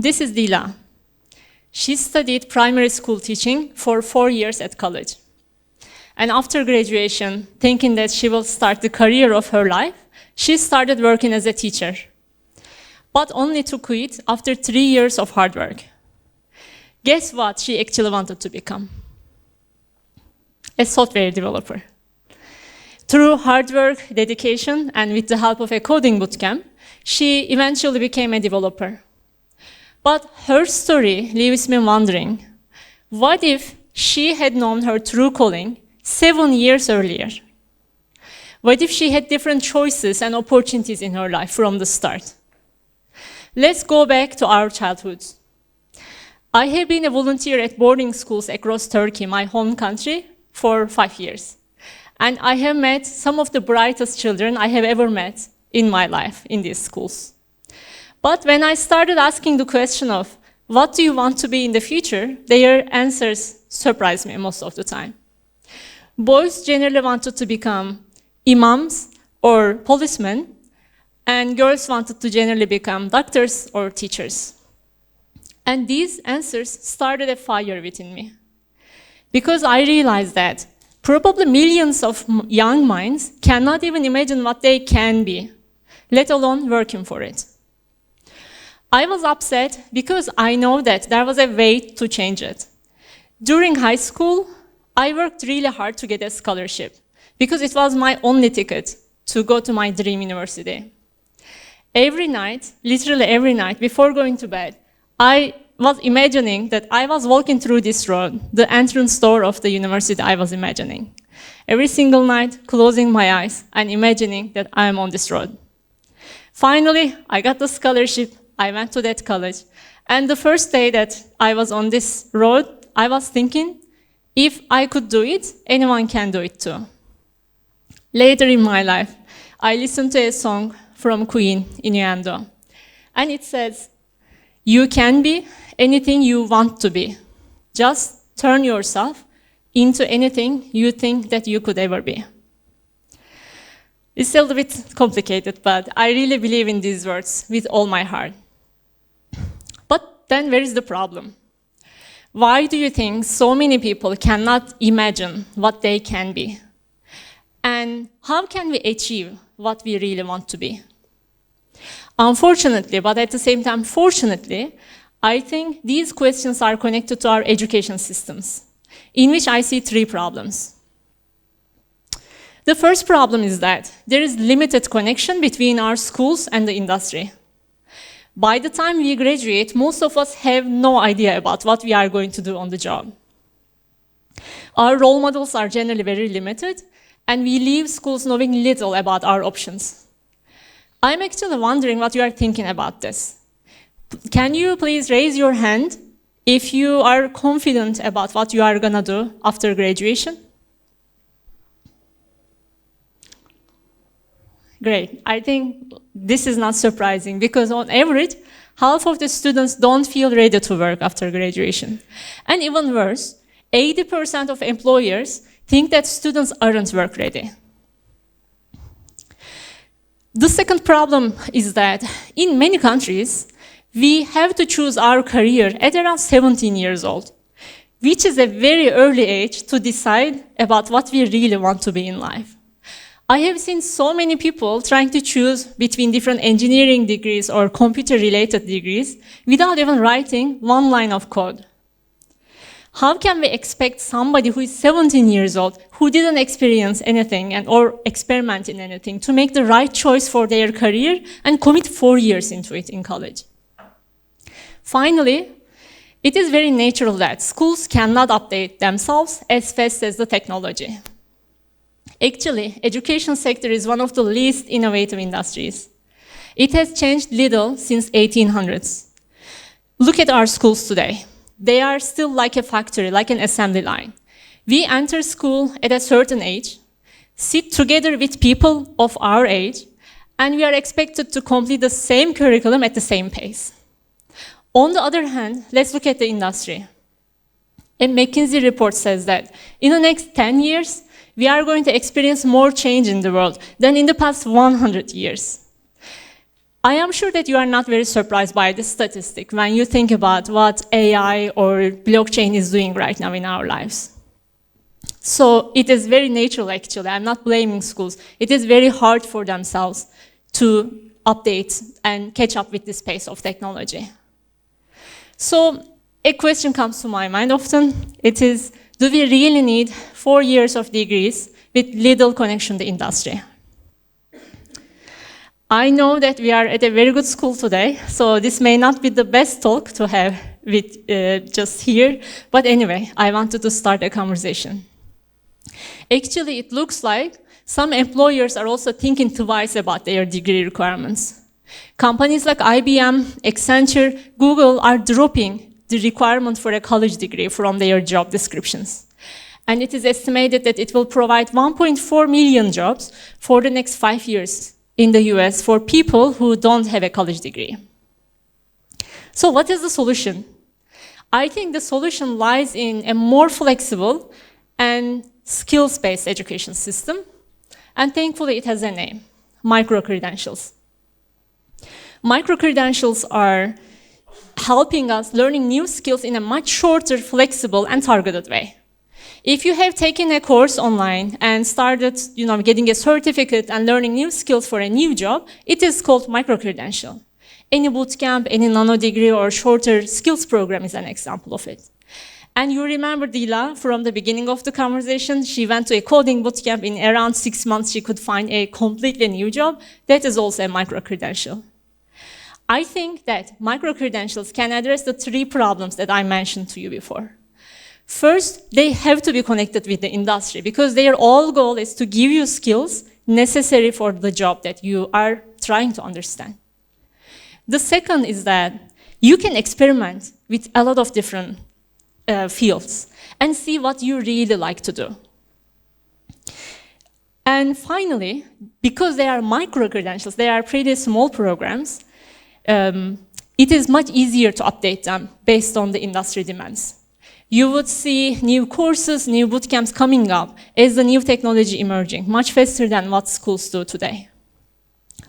This is Dila. She studied primary school teaching for 4 years at college. And after graduation, thinking that she will start the career of her life, she started working as a teacher, but only to quit after 3 years of hard work. Guess what she actually wanted to become? A software developer. Through hard work, dedication, and with the help of a coding bootcamp, she eventually became a developer. But her story leaves me wondering, what if she had known her true calling 7 years earlier? What if she had different choices and opportunities in her life from the start? Let's go back to our childhoods. I have been a volunteer at boarding schools across Turkey, my home country, for 5 years. And I have met some of the brightest children I have ever met in my life in these schools. But when I started asking the question of, what do you want to be in the future, their answers surprised me most of the time. Boys generally wanted to become imams or policemen, and girls wanted to generally become doctors or teachers. And these answers started a fire within me, because I realized that probably millions of young minds cannot even imagine what they can be, let alone working for it. I was upset because I know that there was a way to change it. During high school, I worked really hard to get a scholarship because it was my only ticket to go to my dream university. Every night, literally every night, before going to bed, I was imagining that I was walking through this road, the entrance door of the university I was imagining. Every single night, closing my eyes and imagining that I am on this road. Finally, I got the scholarship, I went to that college, and the first day that I was on this road, I was thinking, if I could do it, anyone can do it too. Later in my life, I listened to a song from Queen, Innuendo, and it says, "You can be anything you want to be. Just turn yourself into anything you think that you could ever be." It's a little bit complicated, but I really believe in these words with all my heart. But then where is the problem? Why do you think so many people cannot imagine what they can be? And how can we achieve what we really want to be? Unfortunately, but at the same time fortunately, I think these questions are connected to our education systems, in which I see 3 problems. The first problem is that there is limited connection between our schools and the industry. By the time we graduate, most of us have no idea about what we are going to do on the job. Our role models are generally very limited, and we leave schools knowing little about our options. I'm actually wondering what you are thinking about this. Can you please raise your hand if you are confident about what you are gonna do after graduation? Great. I think this is not surprising because on average, half of the students don't feel ready to work after graduation. And even worse, 80% of employers think that students aren't work ready. The second problem is that in many countries, we have to choose our career at around 17 years old, which is a very early age to decide about what we really want to be in life. I have seen so many people trying to choose between different engineering degrees or computer-related degrees without even writing one line of code. How can we expect somebody who is 17 years old, who didn't experience anything or experiment in anything, to make the right choice for their career and commit 4 years into it in college? Finally, it is very natural that schools cannot update themselves as fast as the technology. Actually, education sector is one of the least innovative industries. It has changed little since 1800s. Look at our schools today. They are still like a factory, like an assembly line. We enter school at a certain age, sit together with people of our age, and we are expected to complete the same curriculum at the same pace. On the other hand, let's look at the industry. A McKinsey report says that in the next 10 years, we are going to experience more change in the world than in the past 100 years. I am sure that you are not very surprised by this statistic when you think about what AI or blockchain is doing right now in our lives. So it is very natural, actually. I'm not blaming schools. It is very hard for themselves to update and catch up with this pace of technology. So a question comes to my mind often. It is, do we really need 4 years of degrees with little connection to industry? I know that we are at a very good school today, so this may not be the best talk to have with just here, but anyway, I wanted to start a conversation. Actually, it looks like some employers are also thinking twice about their degree requirements. Companies like IBM, Accenture, Google are dropping the requirement for a college degree from their job descriptions. And it is estimated that it will provide 1.4 million jobs for the next 5 years in the US for people who don't have a college degree. So what is the solution? I think the solution lies in a more flexible and skills-based education system, and thankfully it has a name, micro-credentials. Micro-credentials are helping us learning new skills in a much shorter, flexible, and targeted way. If you have taken a course online and started getting a certificate and learning new skills for a new job, it is called micro-credential. Any bootcamp, any nano degree, or shorter skills program is an example of it. And you remember Dila from the beginning of the conversation. She went to a coding bootcamp. In around 6 months, she could find a completely new job. That is also a micro-credential. I think that micro-credentials can address the 3 problems that I mentioned to you before. First, they have to be connected with the industry because their whole goal is to give you skills necessary for the job that you are trying to understand. The second is that you can experiment with a lot of different fields and see what you really like to do. And finally, because they are micro-credentials, they are pretty small programs, it is much easier to update them based on the industry demands. You would see new courses, new bootcamps coming up as the new technology emerging, much faster than what schools do today.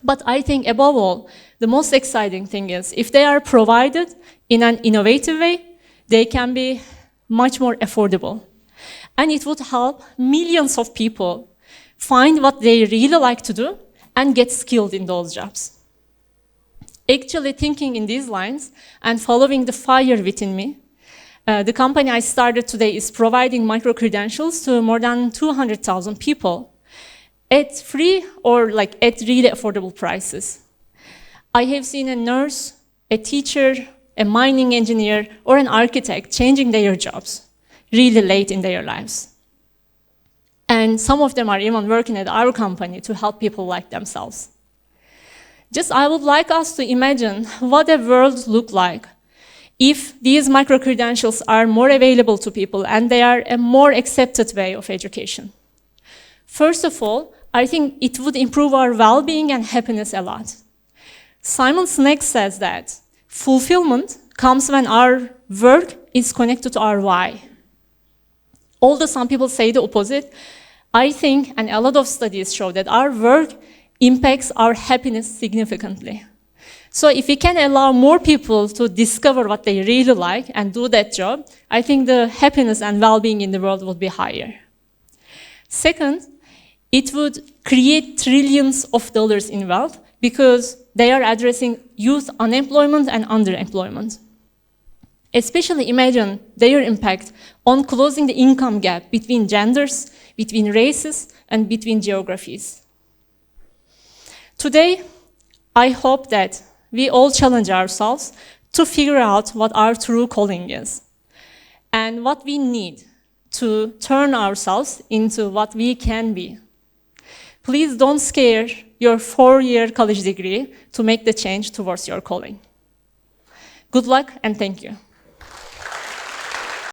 But I think above all, the most exciting thing is if they are provided in an innovative way, they can be much more affordable. And it would help millions of people find what they really like to do and get skilled in those jobs. Actually thinking in these lines and following the fire within me, the company I started today is providing micro-credentials to more than 200,000 people at free or at really affordable prices. I have seen a nurse, a teacher, a mining engineer, or an architect changing their jobs really late in their lives. And some of them are even working at our company to help people like themselves. I would like us to imagine what a world look like if these micro-credentials are more available to people and they are a more accepted way of education. First of all, I think it would improve our well-being and happiness a lot. Simon Sinek says that fulfillment comes when our work is connected to our why. Although some people say the opposite, I think, and a lot of studies show that our work impacts our happiness significantly. So if we can allow more people to discover what they really like and do that job, I think the happiness and well-being in the world would be higher. Second, it would create trillions of dollars in wealth because they are addressing youth unemployment and underemployment. Especially imagine their impact on closing the income gap between genders, between races, and between geographies. Today, I hope that we all challenge ourselves to figure out what our true calling is and what we need to turn ourselves into what we can be. Please don't scare your 4-year college degree to make the change towards your calling. Good luck and thank you.